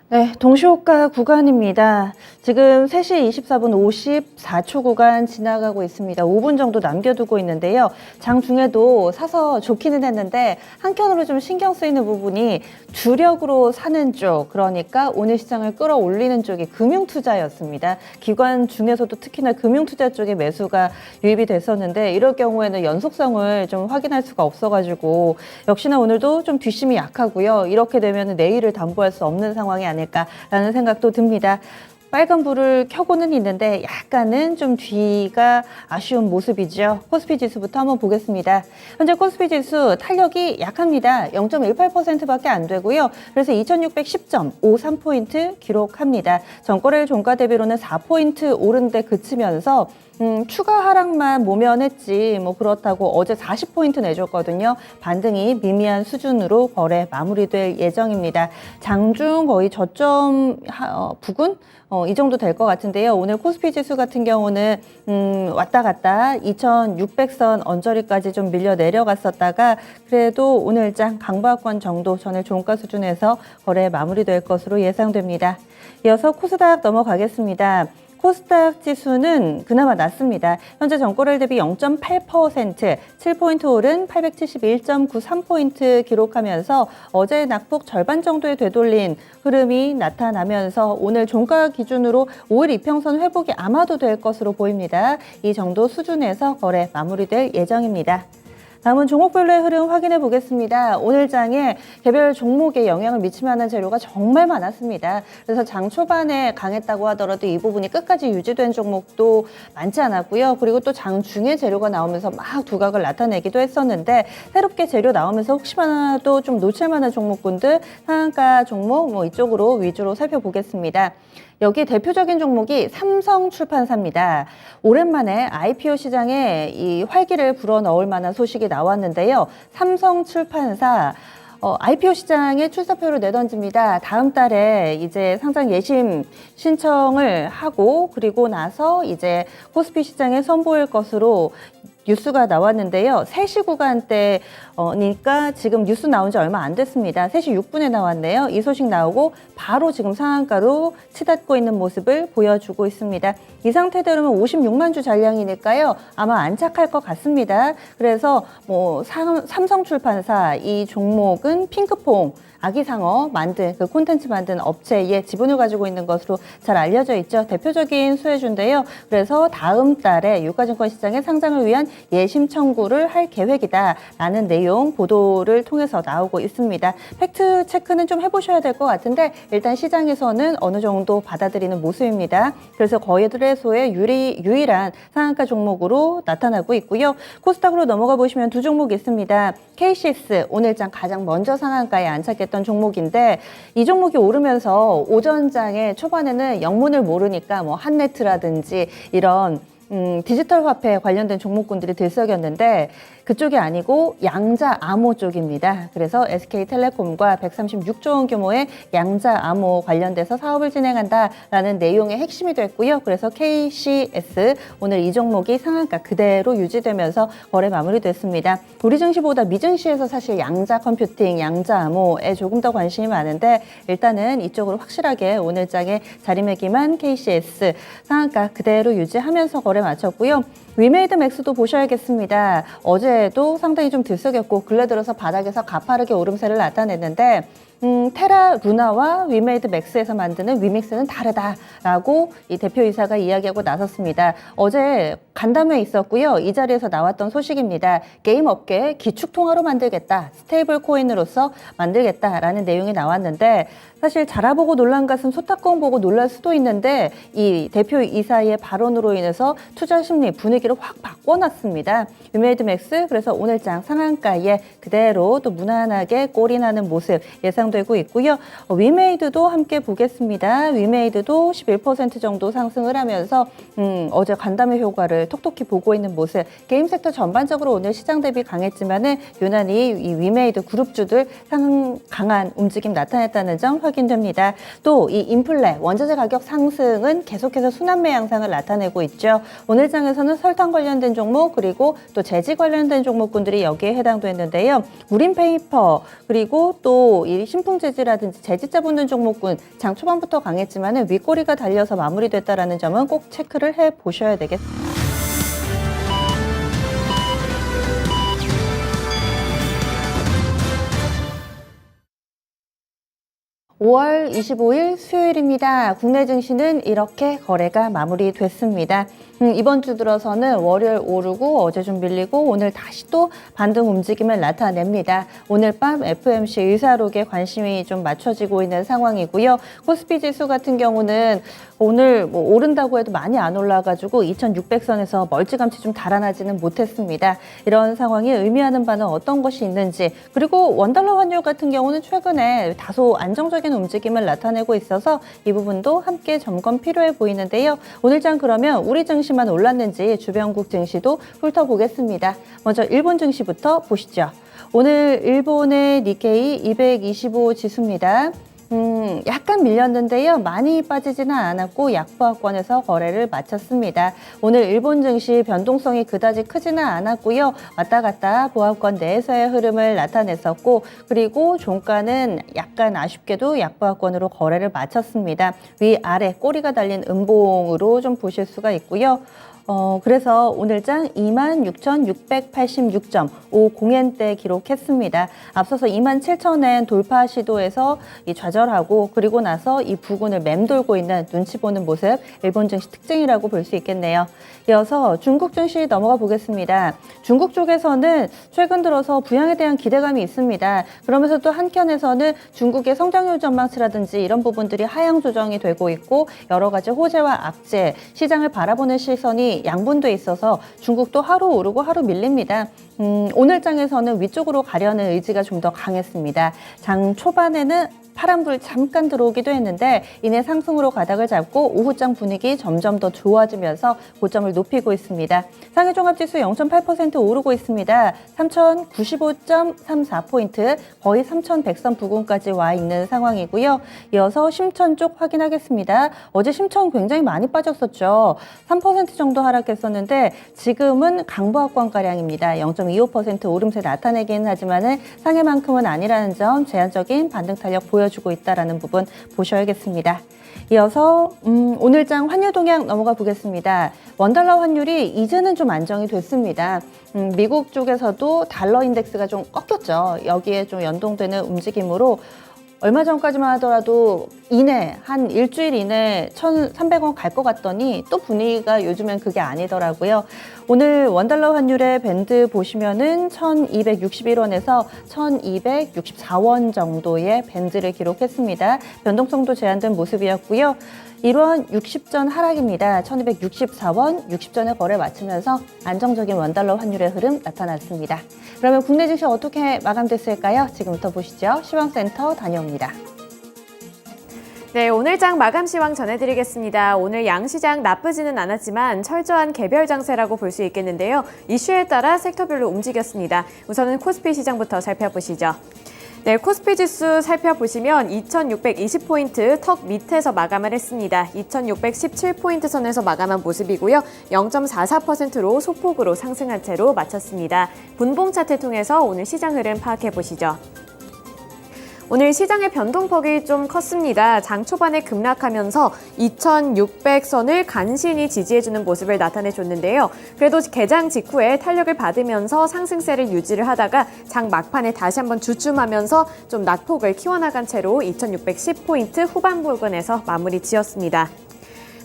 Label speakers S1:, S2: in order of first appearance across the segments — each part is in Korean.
S1: 네, 동시호가 구간입니다. 지금 3시 24분 54초 구간 지나가고 있습니다. 5분 정도 남겨두고 있는데요. 장중에도 사서 좋기는 했는데 한켠으로 좀 신경 쓰이는 부분이 주력으로 사는 쪽, 그러니까 오늘 시장을 끌어올리는 쪽이 금융투자였습니다. 기관 중에서도 특히나 금융투자 쪽에 매수가 유입이 됐었는데 이럴 경우에는 연속성을 좀 확인할 수가 없어가지고 역시나 오늘도 좀 뒷심이 약하고요. 이렇게 되면 내일을 담보할 수 없는 상황이 아닐까라는 생각도 듭니다. 빨간 불을 켜고는 있는데 약간은 좀 뒤가 아쉬운 모습이죠. 코스피 지수부터 한번 보겠습니다. 현재 코스피 지수 탄력이 약합니다. 0.18%밖에 안 되고요. 그래서 2610.53포인트 기록합니다. 전거래일 종가 대비로는 4포인트 오른 데 그치면서 추가 하락만 모면했지 뭐 그렇다고 어제 40포인트 내줬거든요. 반등이 미미한 수준으로 거래 마무리될 예정입니다. 장중 거의 저점 부근 이 정도 될 것 같은데요. 오늘 코스피 지수 같은 경우는 왔다 갔다 2600선 언저리까지 좀 밀려 내려갔었다가 그래도 오늘장 강보합권 정도 전일 종가 수준에서 거래 마무리될 것으로 예상됩니다. 이어서 코스닥 넘어가겠습니다. 코스닥 지수는 그나마 낮습니다. 현재 전거래일 대비 0.8%, 7포인트 오른 871.93포인트 기록하면서 어제 낙폭 절반 정도에 되돌린 흐름이 나타나면서 오늘 종가 기준으로 5일 이평선 회복이 아마도 될 것으로 보입니다. 이 정도 수준에서 거래 마무리될 예정입니다. 다음은 종목별로의 흐름 확인해 보겠습니다. 오늘 장에 개별 종목에 영향을 미칠 만한 재료가 정말 많았습니다. 그래서 장 초반에 강했다고 하더라도 이 부분이 끝까지 유지된 종목도 많지 않았고요. 그리고 또 장 중에 재료가 나오면서 막 두각을 나타내기도 했었는데 새롭게 재료 나오면서 혹시나도 좀 놓칠 만한 종목군들 상한가 종목 뭐 이쪽으로 위주로 살펴보겠습니다. 여기 대표적인 종목이 삼성출판사입니다. 오랜만에 IPO 시장에 이 활기를 불어넣을 만한 소식이 나왔는데요. 삼성출판사 IPO 시장에 출사표를 내던집니다. 다음 달에 이제 상장 예심 신청을 하고 그리고 나서 이제 코스피 시장에 선보일 것으로 뉴스가 나왔는데요. 3시 구간대니까 지금 뉴스 나온 지 얼마 안 됐습니다. 3시 6분에 나왔네요. 이 소식 나오고 바로 지금 상한가로 치닫고 있는 모습을 보여주고 있습니다. 이 상태대로면 56만 주 잔량이니까요. 아마 안착할 것 같습니다. 그래서 뭐 삼성출판사 이 종목은 핑크퐁 아기상어 만든 그 콘텐츠 만든 업체의 지분을 가지고 있는 것으로 잘 알려져 있죠. 대표적인 수혜주인데요. 그래서 다음 달에 유가증권 시장에 상장을 위한 예심 청구를 할 계획이다라는 내용 보도를 통해서 나오고 있습니다. 팩트 체크는 좀 해보셔야 될 것 같은데 일단 시장에서는 어느 정도 받아들이는 모습입니다. 그래서 거래소의 유일한 상한가 종목으로 나타나고 있고요. 코스닥으로 넘어가 보시면 두 종목이 있습니다. KCS 오늘장 가장 먼저 상한가에 안착했던 종목인데 이 종목이 오르면서 오전장에 초반에는 영문을 모르니까 뭐 한네트라든지 이런 디지털 화폐 관련된 종목군들이 들썩였는데 그쪽이 아니고 양자 암호 쪽입니다. 그래서 SK텔레콤과 136조 원 규모의 양자 암호 관련돼서 사업을 진행한다라는 내용의 핵심이 됐고요. 그래서 KCS 오늘 이 종목이 상한가 그대로 유지되면서 거래 마무리됐습니다. 우리 증시보다 미증시에서 사실 양자 컴퓨팅, 양자 암호에 조금 더 관심이 많은데 일단은 이쪽으로 확실하게 오늘장에 자리매김한 KCS 상한가 그대로 유지하면서 거래 마쳤고요. 위메이드 맥스도 보셔야겠습니다. 어제도 상당히 좀 들썩였고 근래 들어서 바닥에서 가파르게 오름세를 나타냈는데 테라 루나와 위메이드 맥스에서 만드는 위믹스는 다르다라고 이 대표이사가 이야기하고 나섰습니다. 어제 간담회 있었고요. 이 자리에서 나왔던 소식입니다. 게임 업계 기축통화로 만들겠다. 스테이블 코인으로서 만들겠다라는 내용이 나왔는데 사실 자라보고 놀란 가슴 소탁공 보고 놀랄 수도 있는데 이 대표이사의 발언으로 인해서 투자 심리 분위기를 확 바꿔놨습니다. 위메이드 맥스 그래서 오늘장 상한가에 그대로 또 무난하게 골인하는 모습 예상되고 있고요. 위메이드도 함께 보겠습니다. 위메이드도 11% 정도 상승을 하면서 어제 간담회 효과를 톡톡히 보고 있는 모습. 게임 섹터 전반적으로 오늘 시장 대비 강했지만은 유난히 이 위메이드 그룹주들 강한 움직임 나타냈다는 점 확인됩니다. 또 이 인플레, 원자재 가격 상승은 계속해서 순환매 양상을 나타내고 있죠. 오늘 장에서는 설탕 관련된 종목 그리고 또 재지 관련된 종목군들이 여기에 해당됐는데요. 우린페이퍼 그리고 또 이 신풍재지라든지 재지자 붙는 종목군 장 초반부터 강했지만 윗꼬리가 달려서 마무리됐다라는 점은 꼭 체크를 해보셔야 되겠습니다. 5월 25일 수요일입니다. 국내 증시는 이렇게 거래가 마무리됐습니다. 이번 주 들어서는 월요일 오르고 어제 좀 밀리고 오늘 다시 또 반등 움직임을 나타냅니다. 오늘 밤 FOMC 의사록에 관심이 좀 맞춰지고 있는 상황이고요. 코스피 지수 같은 경우는 오늘 뭐 오른다고 해도 많이 안 올라가지고 2600선에서 멀찌감치 좀 달아나지는 못했습니다. 이런 상황이 의미하는 바는 어떤 것이 있는지, 그리고 원달러 환율 같은 경우는 최근에 다소 안정적인 움직임을 나타내고 있어서 이 부분도 함께 점검 필요해 보이는데요. 오늘 장 그러면 우리 증시만 올랐는지 주변국 증시도 훑어보겠습니다. 먼저 일본 증시부터 보시죠. 오늘 일본의 니케이 225 지수입니다. 약간 밀렸는데요. 많이 빠지지는 않았고 약보합권에서 거래를 마쳤습니다. 오늘 일본 증시 변동성이 그다지 크지는 않았고요. 왔다 갔다 보합권 내에서의 흐름을 나타냈었고, 그리고 종가는 약간 아쉽게도 약보합권으로 거래를 마쳤습니다. 위아래 꼬리가 달린 음봉으로 좀 보실 수가 있고요. 그래서 오늘장 26,686.50엔대 기록했습니다. 앞서서 27,000엔 돌파 시도에서 좌절하고, 그리고 나서 이 부근을 맴돌고 있는 눈치 보는 모습, 일본 증시 특징이라고 볼 수 있겠네요. 이어서 중국 증시 넘어가 보겠습니다. 중국 쪽에서는 최근 들어서 부양에 대한 기대감이 있습니다. 그러면서 또 한켠에서는 중국의 성장률 전망치라든지 이런 부분들이 하향 조정이 되고 있고, 여러 가지 호재와 악재, 시장을 바라보는 시선이 양분돼 있어서 중국도 하루 오르고 하루 밀립니다. 오늘 장에서는 위쪽으로 가려는 의지가 좀 더 강했습니다. 장 초반에는 파란불 잠깐 들어오기도 했는데 이내 상승으로 가닥을 잡고 오후장 분위기 점점 더 좋아지면서 고점을 높이고 있습니다. 상해 종합지수 0.8% 오르고 있습니다. 3,095.34포인트, 거의 3,100선 부근까지 와 있는 상황이고요. 이어서 심천 쪽 확인하겠습니다. 어제 심천 굉장히 많이 빠졌었죠. 3% 정도 하락했었는데 지금은 강보합권가량입니다. 0.25% 오름세 나타내긴 하지만 상해만큼은 아니라는 점, 제한적인 반등 탄력 보여주고 있다는 부분 보셔야겠습니다. 이어서 오늘장 환율 동향 넘어가 보겠습니다. 원달러 환율이 이제는 좀 안정이 됐습니다. 미국 쪽에서도 달러 인덱스가 좀 꺾였죠. 여기에 좀 연동되는 움직임으로 얼마 전까지만 하더라도 한 일주일 이내 1,300원 갈 것 같더니 또 분위기가 요즘엔 그게 아니더라고요. 오늘 원달러 환율의 밴드 보시면은 1,261원에서 1,264원 정도의 밴드를 기록했습니다. 변동성도 제한된 모습이었고요. 이러한 60전 하락입니다. 1,264원, 60전에 거래 마치면서 안정적인 원달러 환율의 흐름 나타났습니다. 그러면 국내 증시 어떻게 마감됐을까요? 지금부터 보시죠. 시황센터 다녀옵니다.
S2: 네, 오늘 장 마감 시황 전해드리겠습니다. 오늘 양시장 나쁘지는 않았지만 철저한 개별 장세라고 볼 수 있겠는데요. 이슈에 따라 섹터별로 움직였습니다. 우선은 코스피 시장부터 살펴보시죠. 네, 코스피 지수 살펴보시면 2620포인트 턱 밑에서 마감을 했습니다. 2617포인트 선에서 마감한 모습이고요. 0.44%로 소폭으로 상승한 채로 마쳤습니다. 분봉 차트 통해서 오늘 시장 흐름 파악해 보시죠. 오늘 시장의 변동폭이 좀 컸습니다. 장 초반에 급락하면서 2600선을 간신히 지지해주는 모습을 나타내줬는데요. 그래도 개장 직후에 탄력을 받으면서 상승세를 유지를 하다가 장 막판에 다시 한번 주춤하면서 좀 낙폭을 키워나간 채로 2610포인트 후반 부근에서 마무리 지었습니다.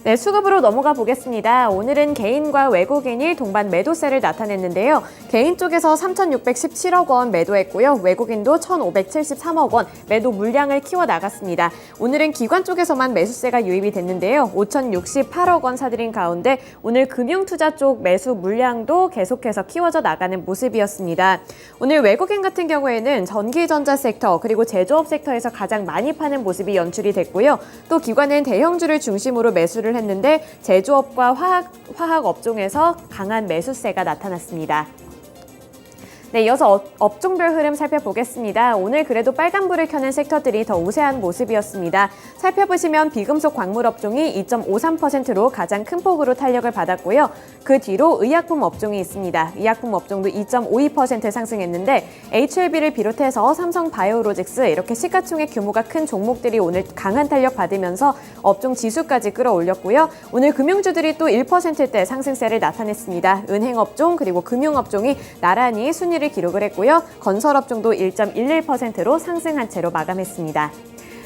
S2: 네, 수급으로 넘어가 보겠습니다. 오늘은 개인과 외국인이 동반 매도세를 나타냈는데요. 개인 쪽에서 3,617억 원 매도했고요. 외국인도 1,573억 원 매도 물량을 키워나갔습니다. 오늘은 기관 쪽에서만 매수세가 유입이 됐는데요. 5,068억 원 사들인 가운데 오늘 금융투자 쪽 매수 물량도 계속해서 키워져 나가는 모습이었습니다. 오늘 외국인 같은 경우에는 전기전자 섹터 그리고 제조업 섹터에서 가장 많이 파는 모습이 연출이 됐고요. 또 기관은 대형주를 중심으로 매수를 했는데 제조업과 화학 업종에서 강한 매수세가 나타났습니다. 네, 이어서 업종별 흐름 살펴보겠습니다. 오늘 그래도 빨간불을 켜는 섹터들이 더 우세한 모습이었습니다. 살펴보시면 비금속 광물 업종이 2.53%로 가장 큰 폭으로 탄력을 받았고요. 그 뒤로 의약품 업종이 있습니다. 의약품 업종도 2.52% 상승했는데 HLB를 비롯해서 삼성 바이오로직스 이렇게 시가총액 규모가 큰 종목들이 오늘 강한 탄력 받으면서 업종 지수까지 끌어올렸고요. 오늘 금융주들이 또 1%대 상승세를 나타냈습니다. 은행업종 그리고 금융업종이 나란히 순위를 기록을 했고요. 건설업종도 1.11%로 상승한 채로 마감했습니다.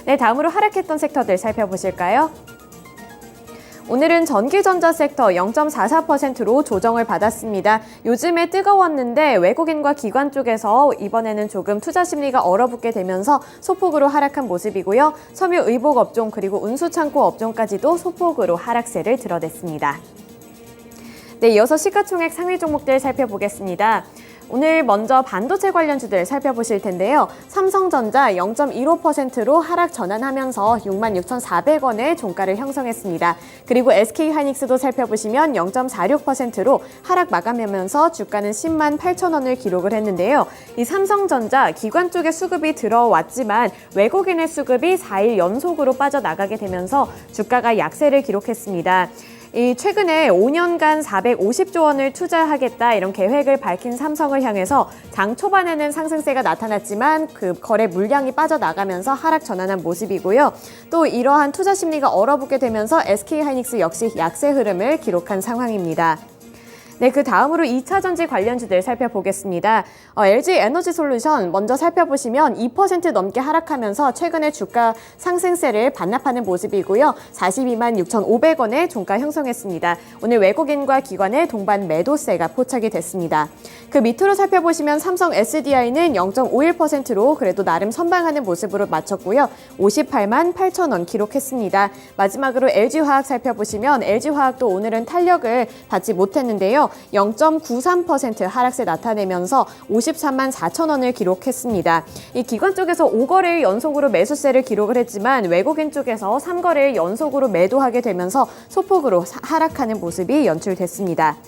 S2: 네, 다음으로 하락했던 섹터들 살펴보실까요? 오늘은 전기전자 섹터 0.44%로 조정을 받았습니다. 요즘에 뜨거웠는데 외국인과 기관 쪽에서 이번에는 조금 투자 심리가 얼어붙게 되면서 소폭으로 하락한 모습이고요. 섬유 의복 업종 그리고 운수창고 업종까지도 소폭으로 하락세를 드러냈습니다. 네, 이어서 시가총액 상위 종목들 살펴보겠습니다. 오늘 먼저 반도체 관련주들 살펴보실 텐데요. 삼성전자 0.15%로 하락 전환하면서 66,400원의 종가를 형성했습니다. 그리고 SK하이닉스도 살펴보시면 0.46%로 하락 마감하면서 주가는 10만 8천원을 기록을 했는데요. 이 삼성전자 기관 쪽에 수급이 들어왔지만 외국인의 수급이 4일 연속으로 빠져나가게 되면서 주가가 약세를 기록했습니다. 최근에 5년간 450조 원을 투자하겠다 이런 계획을 밝힌 삼성을 향해서 장 초반에는 상승세가 나타났지만 그 거래 물량이 빠져나가면서 하락 전환한 모습이고요. 또 이러한 투자 심리가 얼어붙게 되면서 SK하이닉스 역시 약세 흐름을 기록한 상황입니다. 네, 그 다음으로 2차전지 관련주들 살펴보겠습니다. LG에너지솔루션 먼저 살펴보시면 2% 넘게 하락하면서 최근에 주가 상승세를 반납하는 모습이고요. 42만 6,500원의 종가 형성했습니다. 오늘 외국인과 기관의 동반 매도세가 포착이 됐습니다. 그 밑으로 살펴보시면 삼성 SDI는 0.51%로 그래도 나름 선방하는 모습으로 마쳤고요. 58만 8천원 기록했습니다. 마지막으로 LG화학 살펴보시면 LG화학도 오늘은 탄력을 받지 못했는데요. 0.93% 하락세 나타내면서 53만 4천원을 기록했습니다. 이 기관 쪽에서 5거래일 연속으로 매수세를 기록을 했지만 외국인 쪽에서 3거래일 연속으로 매도하게 되면서 소폭으로 하락하는 모습이 연출됐습니다.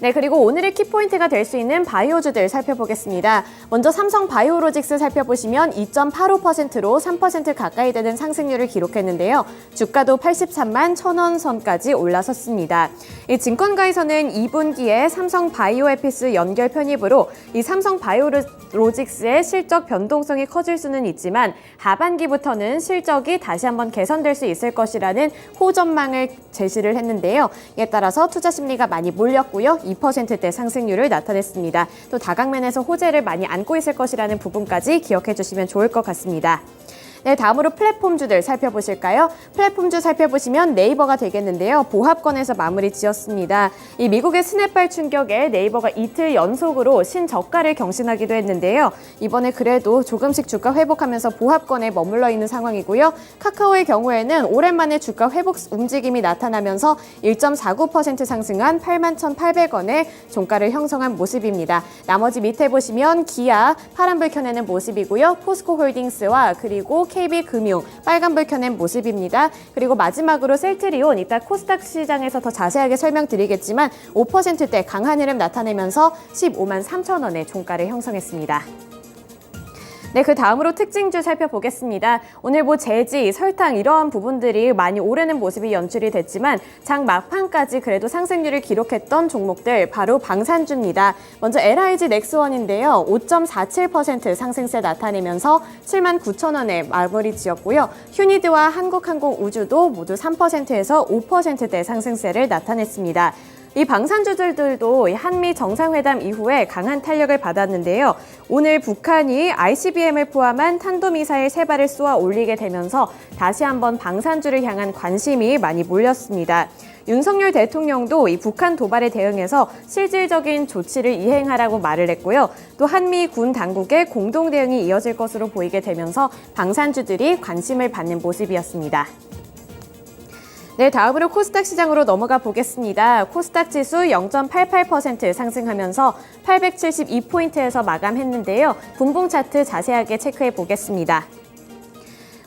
S2: 네, 그리고 오늘의 키포인트가 될 수 있는 바이오주들 살펴보겠습니다. 먼저 삼성 바이오로직스 살펴보시면 2.85%로 3% 가까이 되는 상승률을 기록했는데요. 주가도 83만 1,000원 선까지 올라섰습니다. 이 증권가에서는 2분기에 삼성 바이오에피스 연결 편입으로 이 삼성 바이오로직스의 실적 변동성이 커질 수는 있지만 하반기부터는 실적이 다시 한번 개선될 수 있을 것이라는 호전망을 제시를 했는데요. 이에 따라서 투자 심리가 많이 몰렸고요. 2%대 상승률을 나타냈습니다. 또 다각면에서 호재를 많이 안고 있을 것이라는 부분까지 기억해 주시면 좋을 것 같습니다. 네, 다음으로 플랫폼주들 살펴보실까요? 플랫폼주 살펴보시면 네이버가 되겠는데요. 보합권에서 마무리 지었습니다. 이 미국의 스냅발 충격에 네이버가 이틀 연속으로 신저가를 경신하기도 했는데요. 이번에 그래도 조금씩 주가 회복하면서 보합권에 머물러 있는 상황이고요. 카카오의 경우에는 오랜만에 주가 회복 움직임이 나타나면서 1.49% 상승한 81,800원의 종가를 형성한 모습입니다. 나머지 밑에 보시면 기아 파란불 켜내는 모습이고요. 포스코홀딩스와 그리고 KB금융 빨간불 켜낸 모습입니다. 그리고 마지막으로 셀트리온 이따 코스닥 시장에서 더 자세하게 설명드리겠지만 5%대 강한 흐름 나타내면서 15만 3천원의 종가를 형성했습니다. 네, 그 다음으로 특징주 살펴보겠습니다. 오늘 제지, 설탕 이러한 부분들이 많이 오르는 모습이 연출이 됐지만 장 막판까지 그래도 상승률을 기록했던 종목들 바로 방산주입니다. 먼저 LIG 넥스원인데요. 5.47% 상승세 나타내면서 7만 9천원에 마무리 지었고요. 휴니드와 한국항공우주도 모두 3%에서 5%대 상승세를 나타냈습니다. 이 방산주들도 한미 정상회담 이후에 강한 탄력을 받았는데요. 오늘 북한이 ICBM을 포함한 탄도미사일 3발을 쏘아 올리게 되면서 다시 한번 방산주를 향한 관심이 많이 몰렸습니다. 윤석열 대통령도 이 북한 도발에 대응해서 실질적인 조치를 이행하라고 말을 했고요. 또 한미 군 당국의 공동 대응이 이어질 것으로 보이게 되면서 방산주들이 관심을 받는 모습이었습니다. 네, 다음으로 코스닥 시장으로 넘어가 보겠습니다. 코스닥 지수 0.88% 상승하면서 872포인트에서 마감했는데요. 분봉 차트 자세하게 체크해 보겠습니다.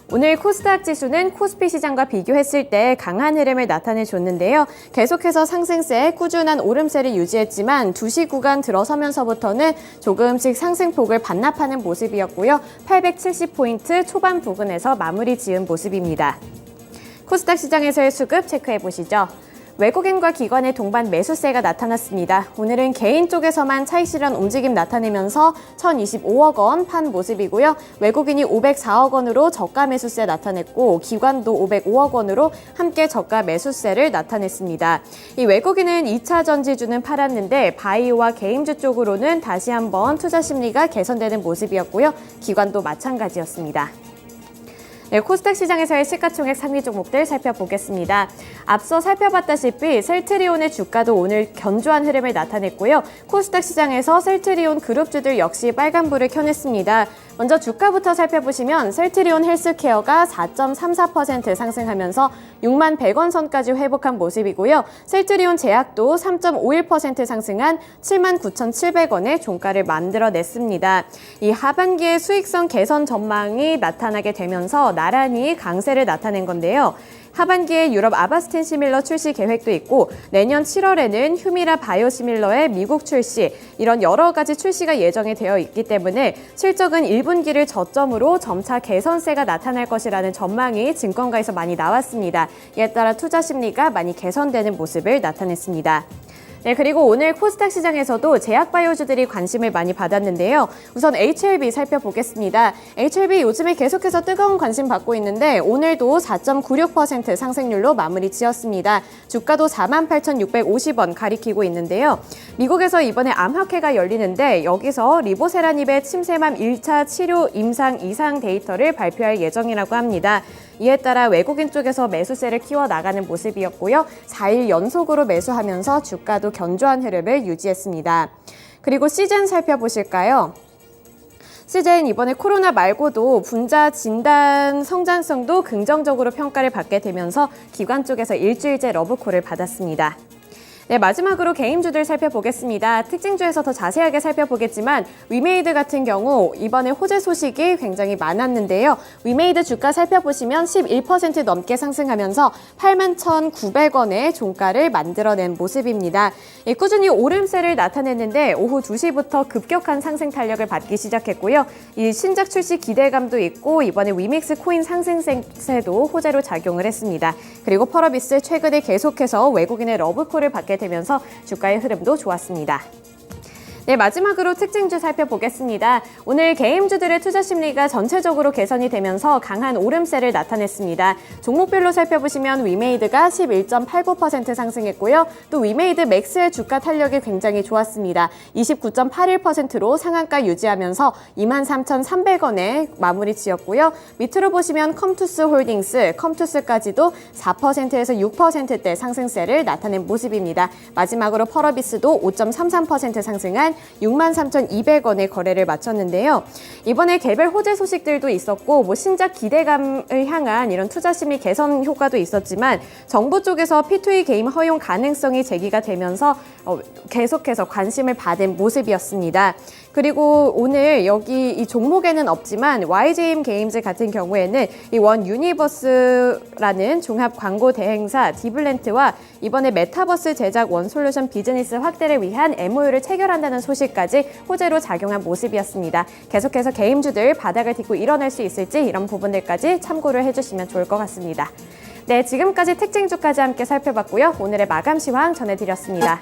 S2: 오늘 코스닥 지수는 코스피 시장과 비교했을 때 강한 흐름을 나타내줬는데요. 계속해서 상승세, 꾸준한 오름세를 유지했지만 2시 구간 들어서면서부터는 조금씩 상승폭을 반납하는 모습이었고요. 870포인트 초반 부근에서 마무리 지은 모습입니다. 코스닥 시장에서의 수급 체크해 보시죠. 외국인과 기관의 동반 매수세가 나타났습니다. 오늘은 개인 쪽에서만 차익 실현 움직임 나타내면서 1,025억 원 판 모습이고요. 외국인이 504억 원으로 저가 매수세 나타냈고 기관도 505억 원으로 함께 저가 매수세를 나타냈습니다. 이 외국인은 2차 전지주는 팔았는데 바이오와 게임주 쪽으로는 다시 한번 투자 심리가 개선되는 모습이었고요. 기관도 마찬가지였습니다. 네, 코스닥 시장에서의 시가총액 상위 종목들 살펴보겠습니다. 앞서 살펴봤다시피 셀트리온의 주가도 오늘 견조한 흐름을 나타냈고요. 코스닥 시장에서 셀트리온 그룹주들 역시 빨간불을 켜냈습니다. 먼저 주가부터 살펴보시면 셀트리온 헬스케어가 4.34% 상승하면서 6만 100원 선까지 회복한 모습이고요. 셀트리온 제약도 3.51% 상승한 7만 9,700원의 종가를 만들어냈습니다. 이 하반기에 수익성 개선 전망이 나타나게 되면서 나란히 강세를 나타낸 건데요. 하반기에 유럽 아바스틴 시밀러 출시 계획도 있고 내년 7월에는 휴미라 바이오시밀러의 미국 출시, 이런 여러 가지 출시가 예정이 되어 있기 때문에 실적은 1분기를 저점으로 점차 개선세가 나타날 것이라는 전망이 증권가에서 많이 나왔습니다. 이에 따라 투자 심리가 많이 개선되는 모습을 나타냈습니다. 네, 그리고 오늘 코스닥 시장에서도 제약바이오주들이 관심을 많이 받았는데요. 우선 HLB 살펴보겠습니다. HLB 요즘에 계속해서 뜨거운 관심 받고 있는데 오늘도 4.96% 상승률로 마무리 지었습니다. 주가도 48,650원 가리키고 있는데요. 미국에서 이번에 암학회가 열리는데 여기서 리보세라닙의 침샘암 1차 치료 임상 이상 데이터를 발표할 예정이라고 합니다. 이에 따라 외국인 쪽에서 매수세를 키워나가는 모습이었고요. 4일 연속으로 매수하면서 주가도 견조한 흐름을 유지했습니다. 그리고 시젠 살펴보실까요? 시젠 이번에 코로나 말고도 분자 진단 성장성도 긍정적으로 평가를 받게 되면서 기관 쪽에서 일주일째 러브콜을 받았습니다. 네, 마지막으로 개인주들 살펴보겠습니다. 특징주에서 더 자세하게 살펴보겠지만 위메이드 같은 경우 이번에 호재 소식이 굉장히 많았는데요. 위메이드 주가 살펴보시면 11% 넘게 상승하면서 81,900원의 종가를 만들어낸 모습입니다. 꾸준히 오름세를 나타냈는데 오후 2시부터 급격한 상승 탄력을 받기 시작했고요. 이 신작 출시 기대감도 있고 이번에 위믹스 코인 상승세도 호재로 작용을 했습니다. 그리고 펄어비스 최근에 계속해서 외국인의 러브콜을 받게 되면서 주가의 흐름도 좋았습니다. 네, 마지막으로 특징주 살펴보겠습니다. 오늘 개인주들의 투자 심리가 전체적으로 개선이 되면서 강한 오름세를 나타냈습니다. 종목별로 살펴보시면 위메이드가 11.89% 상승했고요. 또 위메이드 맥스의 주가 탄력이 굉장히 좋았습니다. 29.81%로 상한가 유지하면서 23,300원에 마무리 지었고요. 밑으로 보시면 컴투스 홀딩스, 컴투스까지도 4%에서 6%대 상승세를 나타낸 모습입니다. 마지막으로 펄어비스도 5.33% 상승한 63,200원의 거래를 마쳤는데요. 이번에 개별 호재 소식들도 있었고 신작 기대감을 향한 이런 투자 심리 개선 효과도 있었지만 정부 쪽에서 P2E 게임 허용 가능성이 제기가 되면서 계속해서 관심을 받은 모습이었습니다. 그리고 오늘 여기 이 종목에는 없지만 YGM 게임즈 같은 경우에는 이 원 유니버스라는 종합 광고 대행사 디블렌트와 이번에 메타버스 제작 원솔루션 비즈니스 확대를 위한 MOU를 체결한다는 소식까지 호재로 작용한 모습이었습니다. 계속해서 게임주들 바닥을 딛고 일어날 수 있을지 이런 부분들까지 참고를 해주시면 좋을 것 같습니다. 네, 지금까지 특징주까지 함께 살펴봤고요. 오늘의 마감 시황 전해드렸습니다.